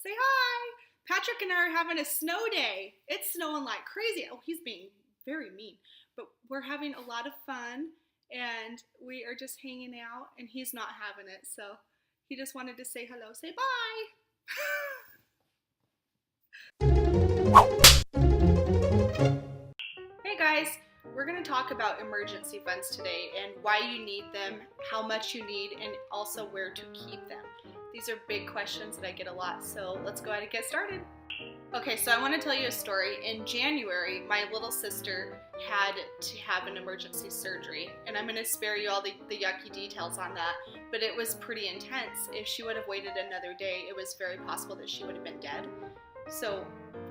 Say hi. Patrick and I are having a snow day. It's snowing like crazy. Oh, he's being very mean. But we're having a lot of fun, and we are just hanging out, and he's not having it. So he just wanted to say hello. Say bye. Hey guys, we're going to talk about emergency funds today and why you need them, how much you need, and also where to keep them. These are big questions that I get a lot, so let's go ahead and get started. Okay, so I want to tell you a story. In January, my little sister had to have an emergency surgery, and I'm going to spare you all the yucky details on that, but it was pretty intense. If she would have waited another day, it was very possible that she would have been dead. So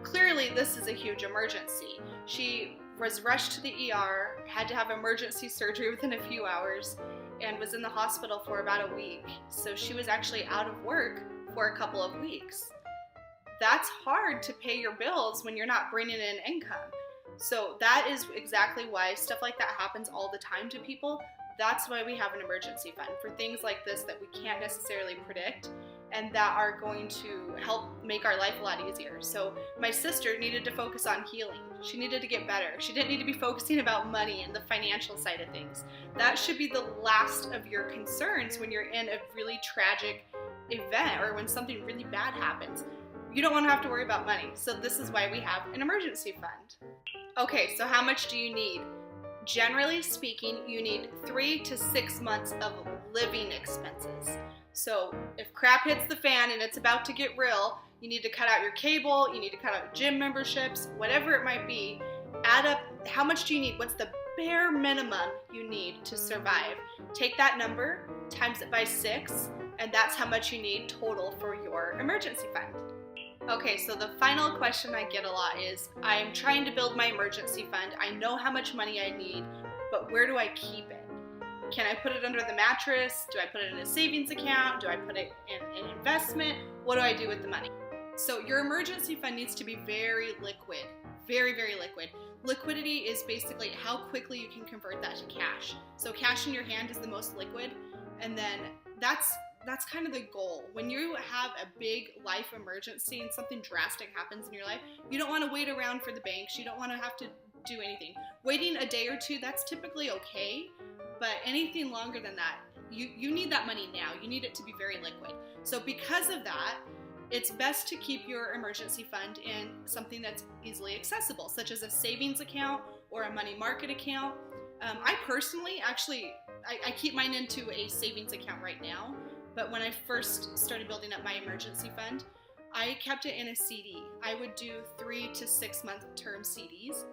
clearly this is a huge emergency. She was rushed to the ER, had to have emergency surgery within a few hours, and was in the hospital for about a week. So she was actually out of work for a couple of weeks. That's hard to pay your bills when you're not bringing in income. So that is exactly why stuff like that happens all the time to people. That's why we have an emergency fund, for things like this that we can't necessarily predict and that are going to help make our life a lot easier. So my sister needed to focus on healing. She needed to get better. She didn't need to be focusing about money and the financial side of things. That should be the last of your concerns when you're in a really tragic event or when something really bad happens. You don't want to have to worry about money. So this is why we have an emergency fund. Okay, so how much do you need? Generally speaking, you need 3 to 6 months of living expenses. So if crap hits the fan and it's about to get real, you need to cut out your cable, you need to cut out gym memberships, whatever it might be. Add up how much do you need? What's the bare minimum you need to survive? Take that number, times it by 6, and that's how much you need total for your emergency fund. Okay, so the final question I get a lot is, I'm trying to build my emergency fund. I know how much money I need, but where do I keep it? Can I put it under the mattress? Do I put it in a savings account? Do I put it in an investment? What do I do with the money? So your emergency fund needs to be very liquid, very, very liquid. Liquidity is basically how quickly you can convert that to cash. So cash in your hand is the most liquid, and then that's kind of the goal. When you have a big life emergency and something drastic happens in your life, you don't want to wait around for the banks. You don't want to have to do anything. Waiting a day or two, that's typically okay, but anything longer than that, you need that money now. You need it to be very liquid. So because of that, it's best to keep your emergency fund in something that's easily accessible, such as a savings account or a money market account. I personally, I keep mine into a savings account right now. But when I first started building up my emergency fund, I kept it in a CD. I would do 3 to 6 month term CDs.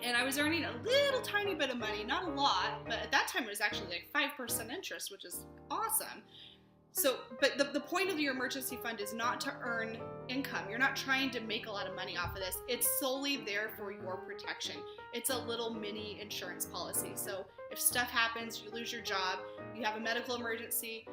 And I was earning a little tiny bit of money, not a lot, but at that time it was actually like 5% interest, which is awesome. So, but the point of your emergency fund is not to earn income. You're not trying to make a lot of money off of this. It's solely there for your protection. It's a little mini insurance policy. So if stuff happens, you lose your job, you have a medical emergency,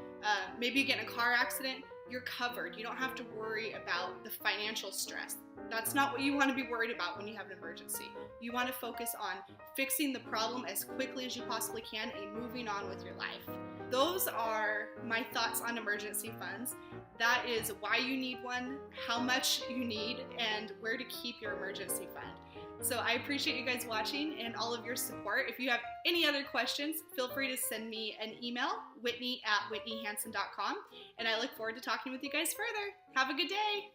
maybe you get in a car accident, you're covered. You don't have to worry about the financial stress. That's not what you want to be worried about when you have an emergency. You want to focus on fixing the problem as quickly as you possibly can and moving on with your life. Those are my thoughts on emergency funds. That is why you need one, how much you need, and where to keep your emergency fund. So I appreciate you guys watching and all of your support. If you have any other questions, feel free to send me an email, whitney@whitneyhansen.com, and I look forward to talking with you guys further. Have a good day.